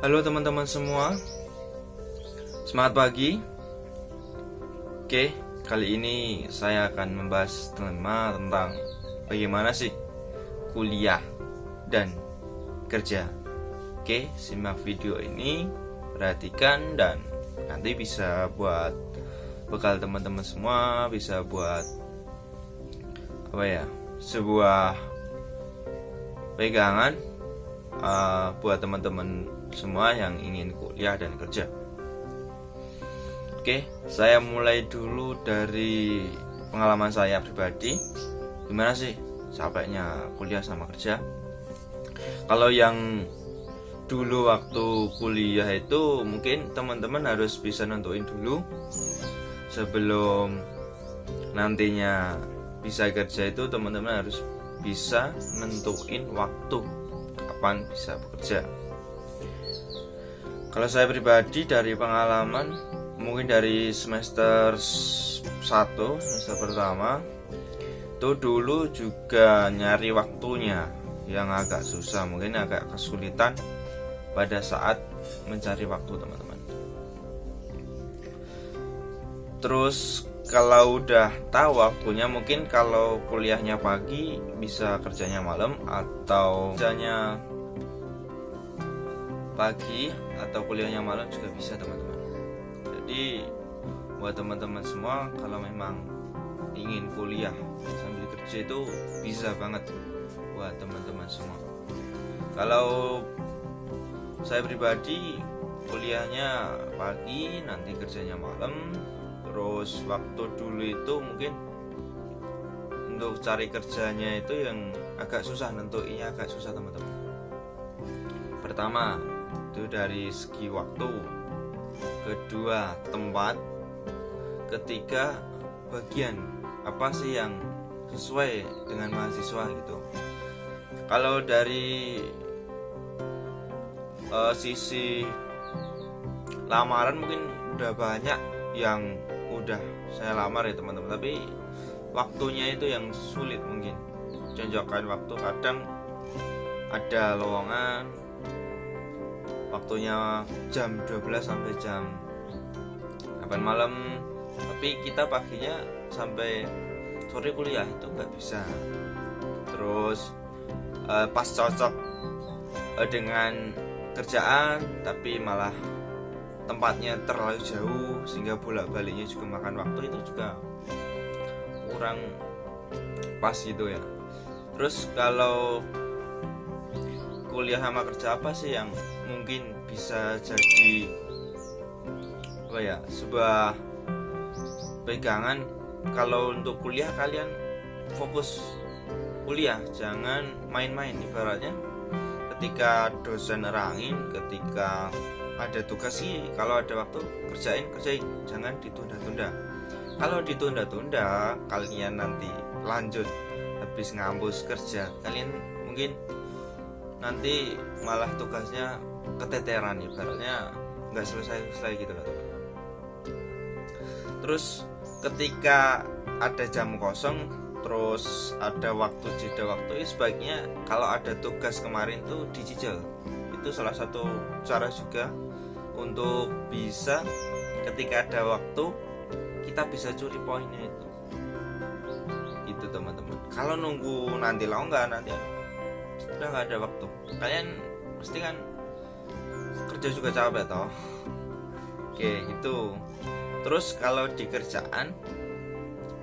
Halo teman-teman semua, semangat pagi. Oke, kali ini saya akan membahas tema tentang bagaimana sih kuliah dan kerja. Oke, simak video ini, perhatikan, dan nanti bisa buat bekal teman-teman semua, bisa buat sebuah pegangan buat teman-teman semua yang ingin kuliah dan kerja. Oke, saya mulai dulu dari pengalaman saya pribadi. Gimana sih capeknya kuliah sama kerja? Kalau yang dulu waktu kuliah itu mungkin teman-teman harus bisa nentuin dulu sebelum nantinya bisa kerja. Itu teman-teman harus bisa nentuin waktu kapan bisa bekerja. Kalau saya pribadi dari pengalaman, mungkin dari semester 1, semester pertama itu dulu juga nyari waktunya yang agak susah, mungkin agak kesulitan pada saat mencari waktu teman-teman. Terus kalau udah tahu waktunya, mungkin kalau kuliahnya pagi bisa kerjanya malam, atau kerjanya pagi atau kuliahnya malam juga bisa teman-teman. Jadi buat teman-teman semua, kalau memang ingin kuliah sambil kerja itu bisa banget buat teman-teman semua. Kalau saya pribadi kuliahnya pagi, nanti kerjanya malam. Terus waktu dulu itu mungkin untuk cari kerjanya itu yang agak susah, nentuinnya agak susah teman-teman. Pertama itu dari segi waktu, kedua tempat, ketiga bagian apa sih yang sesuai dengan mahasiswa gitu. Kalau dari sisi lamaran mungkin udah banyak yang udah saya lamar ya teman-teman, tapi waktunya itu yang sulit, mungkin jonjokan waktu. Kadang ada lowongan waktunya jam 12 sampai jam 8 malam, tapi kita paginya sampai sore kuliah, itu nggak bisa. Terus pas cocok dengan kerjaan tapi malah tempatnya terlalu jauh sehingga bolak-baliknya juga makan waktu, itu juga kurang pas gitu ya. Terus kalau kuliah sama kerja apa sih yang mungkin bisa jadi sebuah pegangan? Kalau untuk kuliah, kalian fokus kuliah, jangan main-main. Ibaratnya ketika dosen nerangin, ketika ada tugas sih, kalau ada waktu kerjain, jangan ditunda-tunda. Kalau ditunda-tunda, kalian nanti lanjut habis ngampus kerja, kalian mungkin nanti malah tugasnya keteteran, ibaratnya nggak selesai gitu lah teman. Terus ketika ada jam kosong, terus ada waktu jeda waktu, sebaiknya kalau ada tugas kemarin tuh dicicil. Itu salah satu cara juga untuk bisa ketika ada waktu kita bisa curi poinnya itu gitu teman-teman. Kalau nunggu nanti longgar, nanti udah nggak ada waktu, kalian pasti kan kerja juga capek toh. Oke gitu. Terus kalau di kerjaan,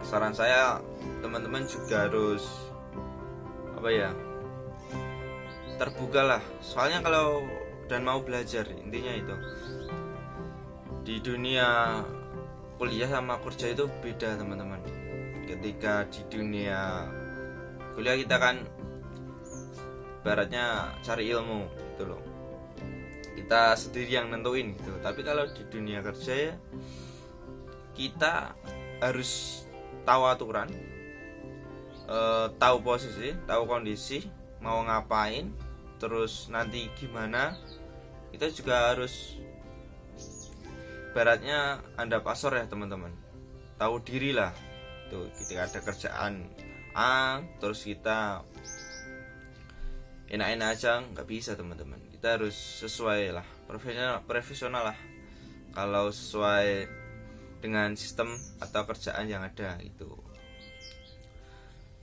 saran saya teman-teman juga harus terbuka lah, soalnya kalau dan mau belajar, intinya itu di dunia kuliah sama kerja itu beda teman-teman. Ketika di dunia kuliah kita kan baratnya cari ilmu gitu loh, kita sendiri yang nentuin gitu. Tapi kalau di dunia kerja ya, kita harus tahu aturan, tahu posisi, tahu kondisi, mau ngapain, terus nanti gimana. Kita juga harus baratnya anda pasor ya teman-teman, tahu diri lah tuh. Ketika ada kerjaan A terus kita enak-enak aja nggak bisa teman-teman, kita harus sesuai lah profesional lah kalau sesuai dengan sistem atau kerjaan yang ada gitu.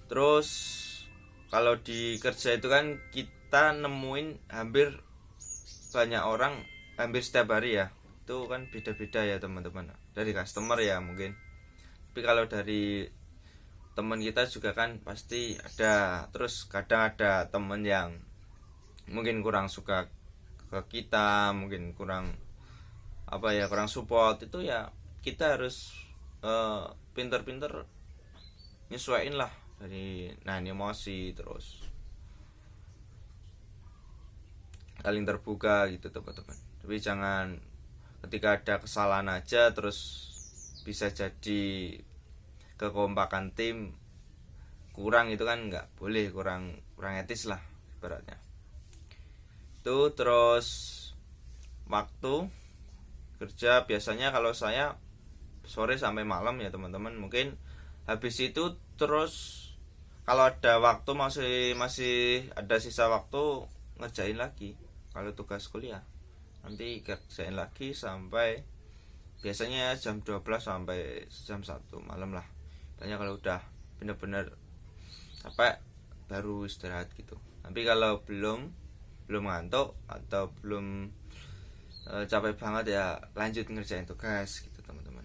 Terus kalau di kerja itu kan kita nemuin hampir banyak orang hampir setiap hari ya, itu kan beda-beda ya teman-teman, dari customer ya mungkin, tapi kalau dari teman kita juga kan pasti ada. Terus kadang ada teman yang mungkin kurang suka ke kita, mungkin kurang kurang support, itu ya kita harus pinter-pinter nyesuaiin lah dari nahan emosi, terus saling terbuka gitu teman-teman. Tapi jangan ketika ada kesalahan aja terus bisa jadi kekompakan tim kurang, itu kan nggak boleh, kurang etis lah ibaratnya itu. Terus waktu kerja biasanya kalau saya sore sampai malam ya teman-teman, mungkin habis itu terus kalau ada waktu masih ada sisa waktu ngerjain lagi. Kalau tugas kuliah nanti kerjain lagi sampai biasanya jam 12 sampai jam 1 malam lah. Tanya kalau udah bener-bener capek baru istirahat gitu. Tapi kalau belum ngantuk atau belum capek banget ya lanjut ngerjain tugas gitu teman-teman.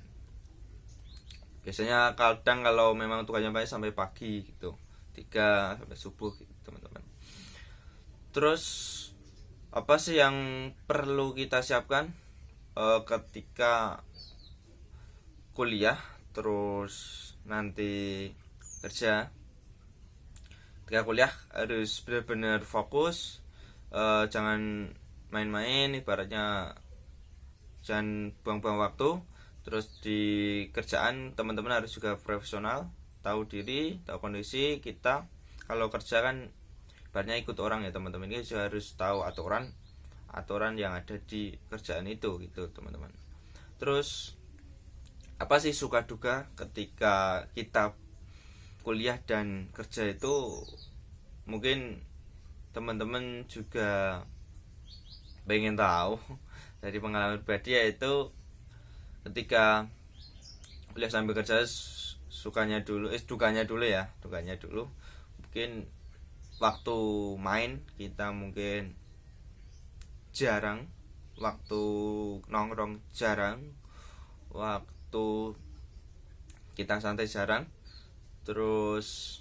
Biasanya kadang kalau memang tugasnya banyak sampai pagi gitu, 3 sampai subuh gitu teman-teman. Terus apa sih yang perlu kita siapkan ketika kuliah terus nanti kerja? Ketika kuliah harus benar-benar fokus, jangan main-main, ibaratnya jangan buang-buang waktu. Terus di kerjaan teman-teman harus juga profesional, tahu diri, tahu kondisi kita. Kalau kerja kan ibaratnya ikut orang ya teman-teman, ini juga harus tahu aturan yang ada di kerjaan itu gitu teman-teman. Terus apa sih suka duka ketika kita kuliah dan kerja itu? Mungkin teman-teman juga pengen tahu dari pengalaman pribadi, yaitu ketika kuliah sambil kerja dukanya dulu mungkin waktu main kita mungkin jarang, waktu nongkrong jarang, waktu kita santai jarang, terus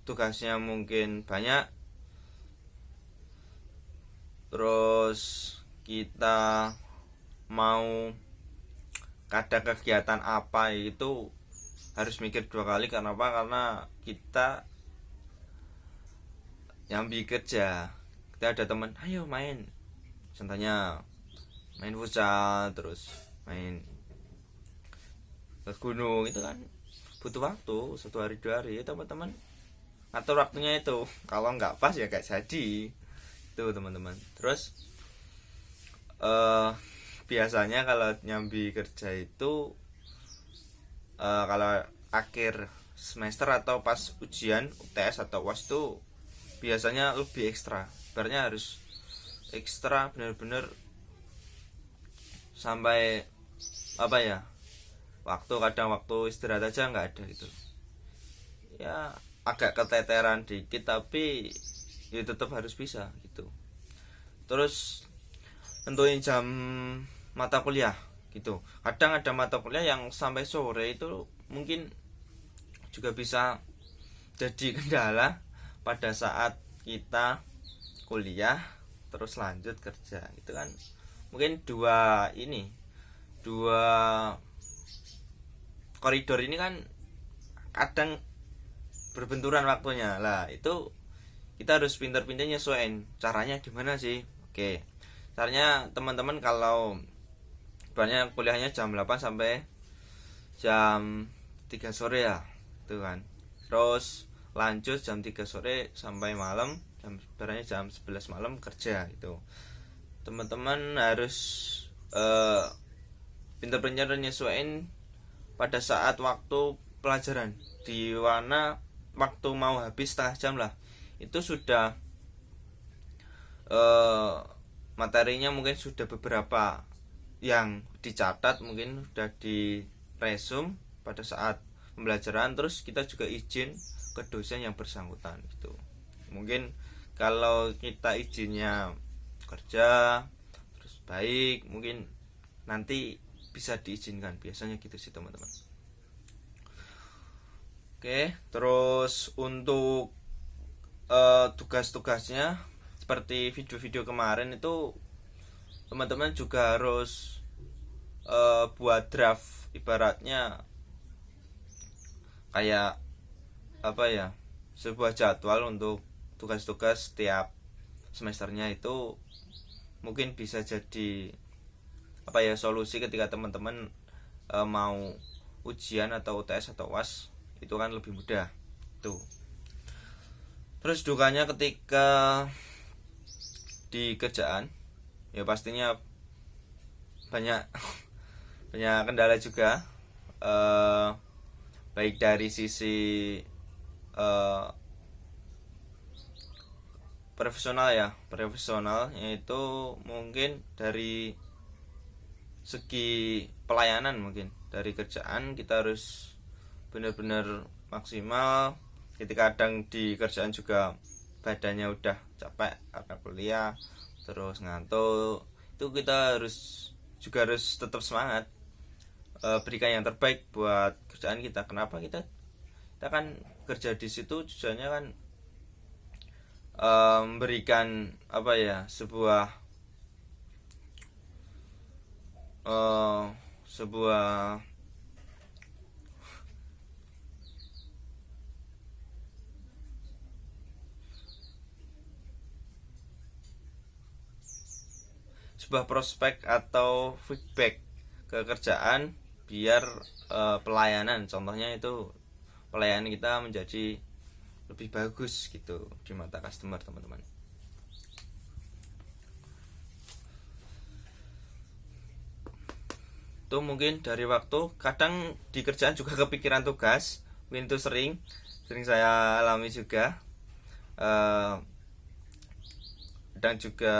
tugasnya mungkin banyak, terus kita mau ada kegiatan apa itu harus mikir 2 kali. Karena kita nyambi kerja, kita ada teman ayo main, contohnya main futsal, terus main ke gunung, itu kan butuh waktu 1 hari 2 hari ya teman-teman, atur waktunya itu. Kalau nggak pas ya kayak jadi itu teman-teman. Terus biasanya kalau nyambi kerja itu kalau akhir semester atau pas ujian UTS atau UAS itu biasanya lebih ekstra, sebenarnya harus ekstra bener-bener sampai kadang waktu istirahat aja nggak ada gitu ya, agak keteteran dikit tapi ya tetap harus bisa gitu. Terus tentuin jam mata kuliah gitu. Kadang ada mata kuliah yang sampai sore, itu mungkin juga bisa jadi kendala pada saat kita kuliah terus lanjut kerja. Itu kan mungkin dua koridor ini kan kadang berbenturan waktunya lah. Itu kita harus pintar-pintar nyesuaiin. Caranya gimana sih? Oke, caranya teman-teman kalau banyak kuliahnya jam 8 sampai jam 3 sore ya itu kan, terus lanjut jam 3 sore sampai malam, sebenarnya jam 11 malam kerja gitu. Teman-teman harus pintar-pintar nyesuaiin pada saat waktu pelajaran, di mana waktu mau habis setengah jam lah, itu sudah materinya mungkin sudah beberapa yang dicatat, mungkin sudah di resume pada saat pembelajaran, terus kita juga izin ke dosen yang bersangkutan gitu. Mungkin kalau kita izinnya kerja terus baik, mungkin nanti bisa diizinkan, biasanya gitu sih teman-teman. Oke, terus untuk tugas-tugasnya seperti video-video kemarin itu teman-teman juga harus buat draft, ibaratnya kayak apa ya, sebuah jadwal untuk tugas-tugas setiap semesternya. Itu mungkin bisa jadi apa ya, solusi ketika teman-teman mau ujian atau UTS atau UAS, itu kan lebih mudah tuh. Terus dukanya ketika di kerjaan ya pastinya banyak banyak kendala juga, baik dari sisi profesional yaitu mungkin dari segi pelayanan. Mungkin dari kerjaan kita harus benar-benar maksimal. Ketika kadang di kerjaan juga badannya udah capek karena kuliah terus ngantuk, itu kita harus tetap semangat, berikan yang terbaik buat kerjaan kita. Kenapa kita kan kerja di situ tujuannya kan memberikan apa ya, sebuah prospek atau feedback ke kerjaan, biar pelayanan, contohnya itu pelayanan kita menjadi lebih bagus gitu di mata customer, teman-teman. Itu mungkin dari waktu, kadang di kerjaan juga kepikiran tugas, mungkin itu sering saya alami juga. Dan juga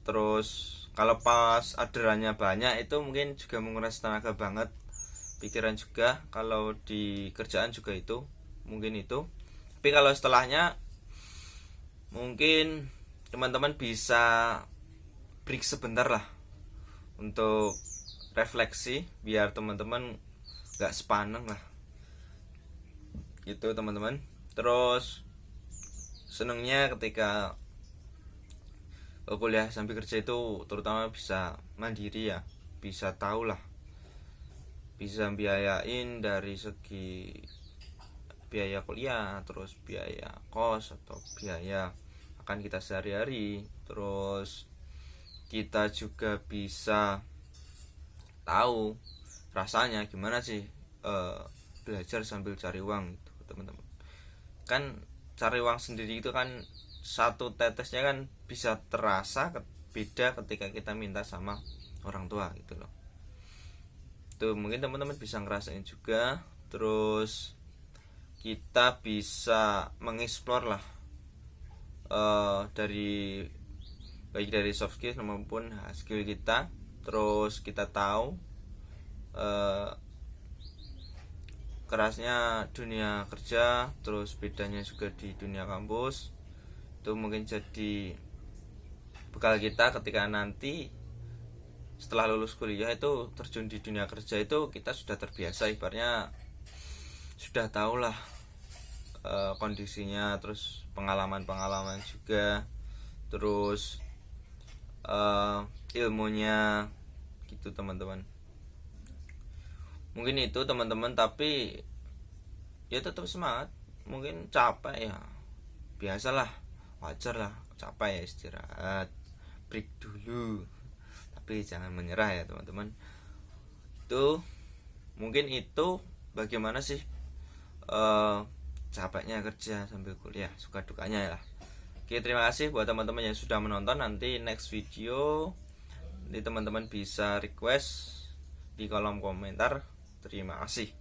terus kalau pas orderannya banyak itu mungkin juga menguras tenaga banget, pikiran juga. Kalau di kerjaan juga itu mungkin itu. Tapi kalau setelahnya mungkin teman-teman bisa break sebentar lah untuk refleksi, biar teman-teman gak sepaneng lah gitu teman-teman. Terus senengnya ketika kuliah sambil kerja itu terutama bisa mandiri ya, bisa tahu lah, bisa biayain dari segi biaya kuliah, terus biaya kos atau biaya akan kita sehari-hari. Terus kita juga bisa tahu rasanya gimana sih belajar sambil cari uang gitu teman-teman. Kan cari uang sendiri itu kan satu tetesnya kan bisa terasa beda ketika kita minta sama orang tua gitu loh. Tuh mungkin teman-teman bisa ngerasain juga. Terus kita bisa mengeksplor lah dari baik dari soft skill maupun hard skill kita. Terus kita tahu kerasnya dunia kerja, terus bedanya juga di dunia kampus. Itu mungkin jadi bekal kita ketika nanti setelah lulus kuliah itu terjun di dunia kerja, itu kita sudah terbiasa, ibaratnya sudah tahu lah kondisinya, terus pengalaman juga, terus ilmunya gitu teman-teman. Mungkin itu teman-teman, tapi ya tetap semangat. Mungkin capek ya, biasalah, wajar lah capek ya, istirahat, break dulu, tapi jangan menyerah ya teman-teman. Itu mungkin itu bagaimana sih capeknya kerja sambil kuliah, suka dukanya ya. Oke, terima kasih buat teman-teman yang sudah menonton. Nanti next video nanti teman-teman bisa request di kolom komentar. Terima kasih.